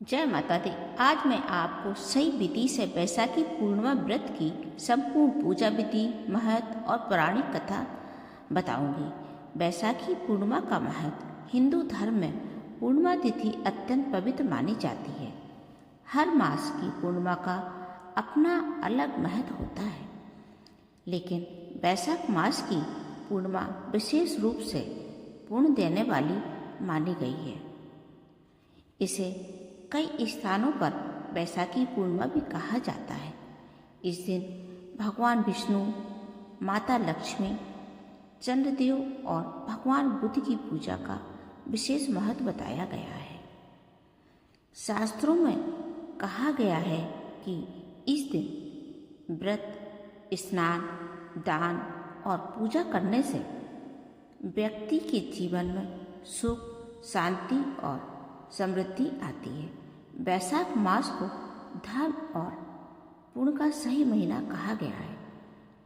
जय माता दी। आज मैं आपको सही विधि से बैसाखी पूर्णिमा व्रत की संपूर्ण पूजा विधि, महत्व और पौराणिक कथा बताऊंगी। बैसाखी पूर्णिमा का महत्व। हिंदू धर्म में पूर्णिमा तिथि अत्यंत पवित्र मानी जाती है। हर मास की पूर्णिमा का अपना अलग महत्व होता है, लेकिन बैसाख मास की पूर्णिमा विशेष रूप से पुण्य देने वाली मानी गई है। इसे कई स्थानों पर बैसाखी पूर्णिमा भी कहा जाता है। इस दिन भगवान विष्णु, माता लक्ष्मी, चंद्रदेव और भगवान बुद्ध की पूजा का विशेष महत्व बताया गया है। शास्त्रों में कहा गया है कि इस दिन व्रत, स्नान, दान और पूजा करने से व्यक्ति के जीवन में सुख, शांति और समृद्धि आती है। बैसाख मास को धर्म और पुण्य का सही महीना कहा गया है।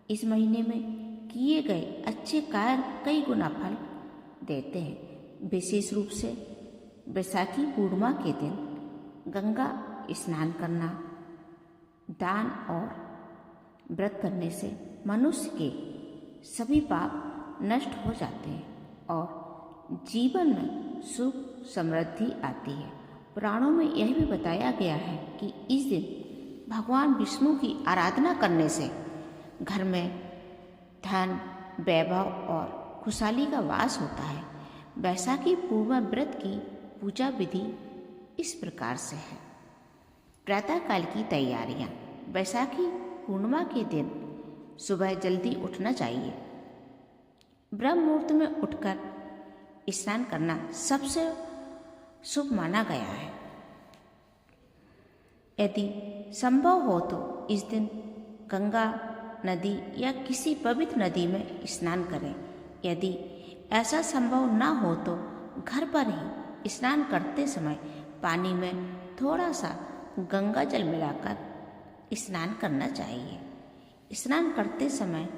इस महीने में किए गए अच्छे कार्य कई गुना फल देते हैं। विशेष रूप से बैसाखी पूर्णिमा के दिन गंगा स्नान करना, दान और व्रत करने से मनुष्य के सभी पाप नष्ट हो जाते हैं और जीवन में सुख समृद्धि आती है। पुराणों में यह भी बताया गया है कि इस दिन भगवान विष्णु की आराधना करने से घर में धन, वैभव और खुशहाली का वास होता है। बैसाखी पूर्णिमा व्रत की पूजा विधि इस प्रकार से है। प्रातःकाल की तैयारियां। बैसाखी पूर्णिमा के दिन सुबह जल्दी उठना चाहिए। ब्रह्म मुहूर्त में उठकर स्नान करना सबसे शुभ माना गया है। यदि संभव हो तो इस दिन गंगा नदी या किसी पवित्र नदी में स्नान करें। यदि ऐसा संभव न हो तो घर पर ही स्नान करते समय पानी में थोड़ा सा गंगा जल मिलाकर स्नान करना चाहिए। स्नान करते समय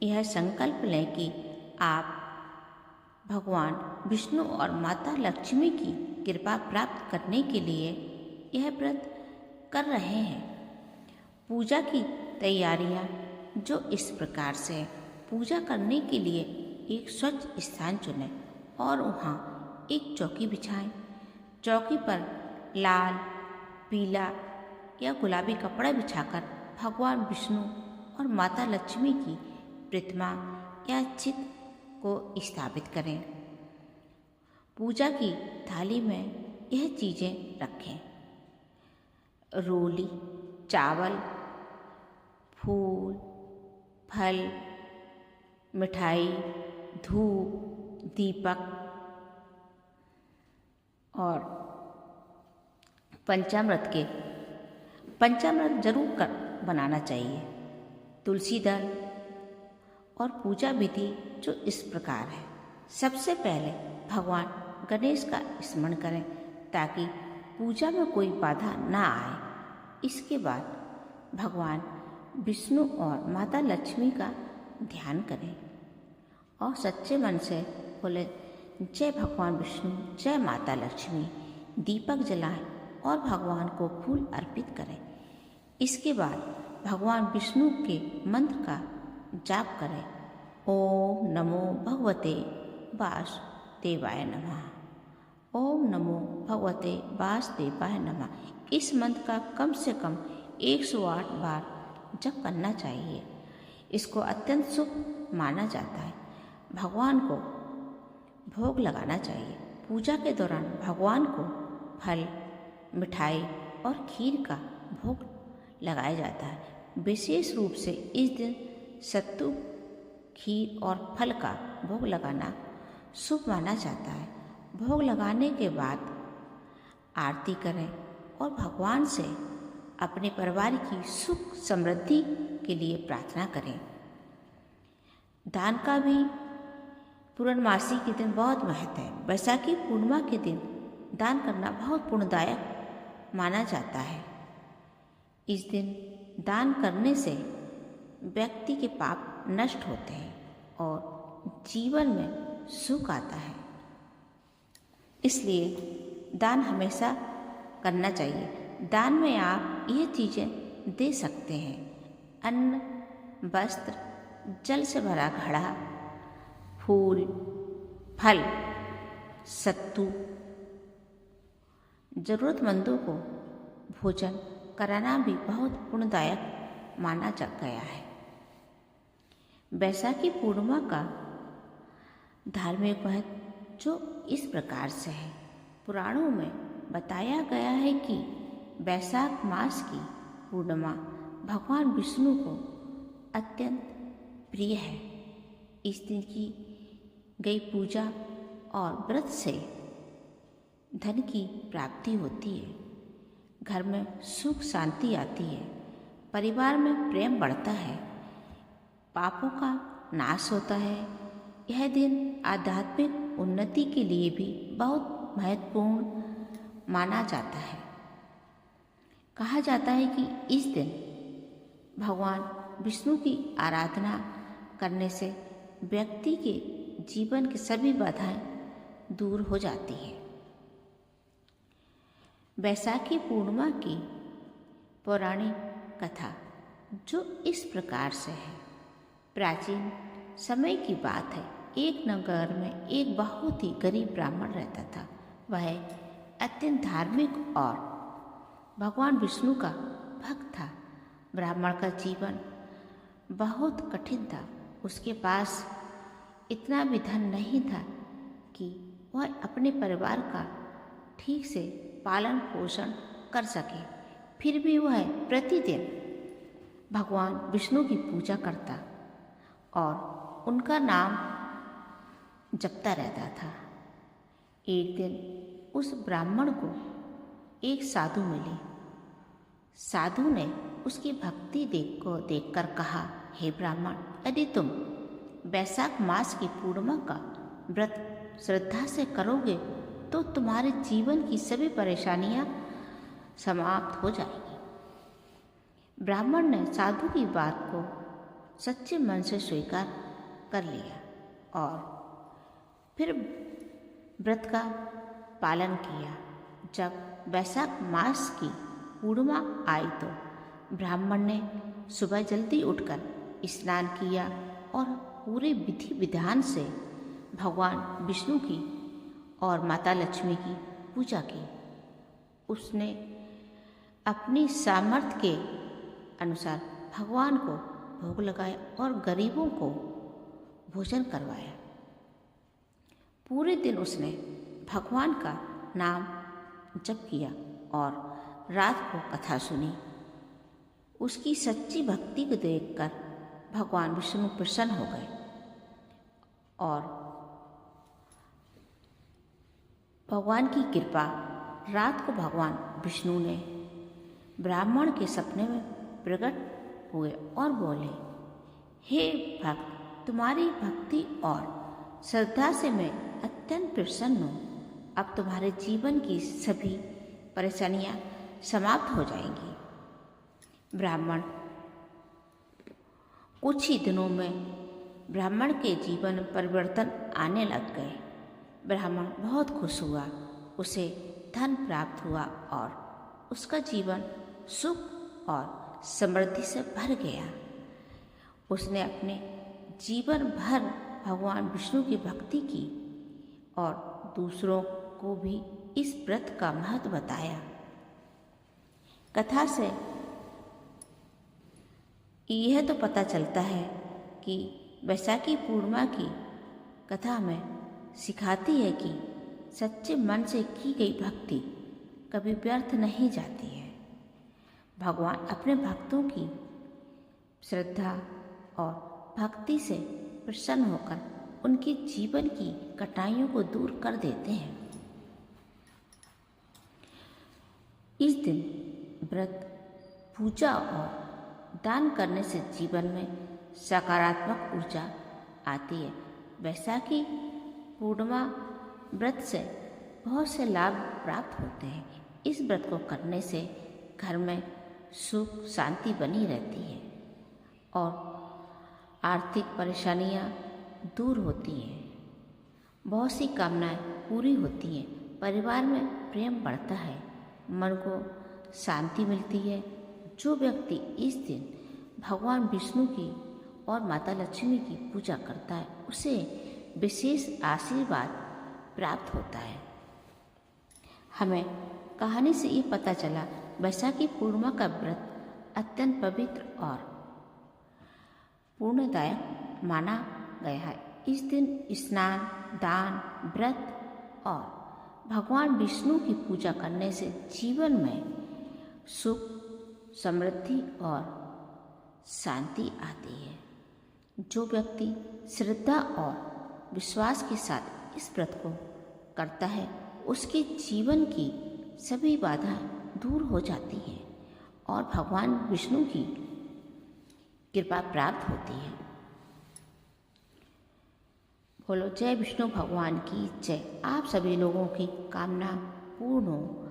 यह संकल्प लें कि आप भगवान विष्णु और माता लक्ष्मी की कृपा प्राप्त करने के लिए यह व्रत कर रहे हैं। पूजा की तैयारियां जो इस प्रकार से पूजा करने के लिए एक स्वच्छ स्थान चुनें और वहां एक चौकी बिछाएं। चौकी पर लाल, पीला या गुलाबी कपड़ा बिछाकर भगवान विष्णु और माता लक्ष्मी की प्रतिमा या चित्र को स्थापित करें। पूजा की थाली में यह चीजें रखें: रोली, चावल, फूल, फल, मिठाई, धूप, दीपक और पंचामृत जरूर बनाना चाहिए। तुलसी दल और पूजा विधि जो इस प्रकार है। सबसे पहले भगवान गणेश का स्मरण करें ताकि पूजा में कोई बाधा ना आए। इसके बाद भगवान विष्णु और माता लक्ष्मी का ध्यान करें और सच्चे मन से बोले, जय भगवान विष्णु, जय माता लक्ष्मी। दीपक जलाएं और भगवान को फूल अर्पित करें। इसके बाद भगवान विष्णु के मंत्र का जाप करें। ओम नमो भगवते वासुदेवाय नमः। ओम नमो भगवते वासुदेवाय नमः। इस मंत्र का कम से कम 108 बार जप करना चाहिए। इसको अत्यंत शुभ माना जाता है। भगवान को भोग लगाना चाहिए। पूजा के दौरान भगवान को फल, मिठाई और खीर का भोग लगाया जाता है। विशेष रूप से इस दिन सत्तू, खीर और फल का भोग लगाना शुभ माना जाता है। भोग लगाने के बाद आरती करें और भगवान से अपने परिवार की सुख समृद्धि के लिए प्रार्थना करें। दान का भी पूर्णमासी के दिन बहुत महत्व है। बैसाखी पूर्णिमा के दिन दान करना बहुत पुण्यदायक माना जाता है। इस दिन दान करने से व्यक्ति के पाप नष्ट होते हैं और जीवन में सुख आता है। इसलिए दान हमेशा करना चाहिए। दान में आप ये चीज़ें दे सकते हैं: अन्न, वस्त्र, जल से भरा घड़ा, फूल, फल, सत्तू। ज़रूरतमंदों को भोजन कराना भी बहुत पुण्यदायक माना जा गया है। बैसाखी पूर्णिमा का धार्मिक महत्व जो इस प्रकार से है। पुराणों में बताया गया है कि बैसाख मास की पूर्णिमा भगवान विष्णु को अत्यंत प्रिय है। इस दिन की गई पूजा और व्रत से धन की प्राप्ति होती है, घर में सुख शांति आती है, परिवार में प्रेम बढ़ता है, पापों का नाश होता है। यह दिन आध्यात्मिक उन्नति के लिए भी बहुत महत्वपूर्ण माना जाता है। कहा जाता है कि इस दिन भगवान विष्णु की आराधना करने से व्यक्ति के जीवन की सभी बाधाएं दूर हो जाती हैं। बैसाखी पूर्णिमा की पौराणिक कथा जो इस प्रकार से है। प्राचीन समय की बात है। एक नगर में एक बहुत ही गरीब ब्राह्मण रहता था। वह अत्यंत धार्मिक और भगवान विष्णु का भक्त था। ब्राह्मण का जीवन बहुत कठिन था। उसके पास इतना भी धन नहीं था कि वह अपने परिवार का ठीक से पालन पोषण कर सके। फिर भी वह प्रतिदिन भगवान विष्णु की पूजा करता और उनका नाम जपता रहता था। एक दिन उस ब्राह्मण को एक साधु मिले। साधु ने उसकी भक्ति देखकर कहा, हे ब्राह्मण, यदि तुम बैसाख मास की पूर्णिमा का व्रत श्रद्धा से करोगे तो तुम्हारे जीवन की सभी परेशानियां समाप्त हो जाएगी। ब्राह्मण ने साधु की बात को सच्चे मन से स्वीकार कर लिया और फिर व्रत का पालन किया। जब बैसाख मास की पूर्णिमा आई तो ब्राह्मण ने सुबह जल्दी उठकर स्नान किया और पूरे विधि विधान से भगवान विष्णु की और माता लक्ष्मी की पूजा की। उसने अपनी सामर्थ्य के अनुसार भगवान को भोग लगाया और गरीबों को भोजन करवाया। पूरे दिन उसने भगवान का नाम जप किया और रात को कथा सुनी। उसकी सच्ची भक्ति को देखकर भगवान विष्णु प्रसन्न हो गए और भगवान की कृपा। रात को भगवान विष्णु ने ब्राह्मण के सपने में प्रकट हुए और बोले, हे भक्त, तुम्हारी भक्ति और श्रद्धा से मैं अत्यंत प्रसन्न हूँ। अब तुम्हारे जीवन की सभी परेशानियाँ समाप्त हो जाएंगी। ब्राह्मण कुछ ही दिनों में ब्राह्मण के जीवन में परिवर्तन आने लग गए। ब्राह्मण बहुत खुश हुआ, उसे धन प्राप्त हुआ और उसका जीवन सुख और समृद्धि से भर गया। उसने अपने जीवन भर भगवान विष्णु की भक्ति की और दूसरों को भी इस व्रत का महत्व बताया। कथा से यह तो पता चलता है कि बैसाखी पूर्णिमा की कथा हमें सिखाती है कि सच्चे मन से की गई भक्ति कभी व्यर्थ नहीं जाती है। भगवान अपने भक्तों की श्रद्धा और भक्ति से प्रसन्न होकर उनके जीवन की कठिनाइयों को दूर कर देते हैं। इस दिन व्रत, पूजा और दान करने से जीवन में सकारात्मक ऊर्जा आती है। बैसाखी पूर्णिमा व्रत से बहुत से लाभ प्राप्त होते हैं। इस व्रत को करने से घर में सुख शांति बनी रहती है और आर्थिक परेशानियां दूर होती हैं। बहुत सी कामनाएं पूरी होती हैं। परिवार में प्रेम बढ़ता है। मन को शांति मिलती है। जो व्यक्ति इस दिन भगवान विष्णु की और माता लक्ष्मी की पूजा करता है उसे विशेष आशीर्वाद प्राप्त होता है। हमें कहानी से ये पता चला वैशाखी पूर्णिमा का व्रत अत्यंत पवित्र और पुण्यदायक माना गया है। इस दिन स्नान, दान, व्रत और भगवान विष्णु की पूजा करने से जीवन में सुख, समृद्धि और शांति आती है। जो व्यक्ति श्रद्धा और विश्वास के साथ इस व्रत को करता है उसके जीवन की सभी बाधाएं दूर हो जाती हैं और भगवान विष्णु की कृपा प्राप्त होती है। बोलो जय विष्णु भगवान की जय। आप सभी लोगों की कामना पूर्ण हो।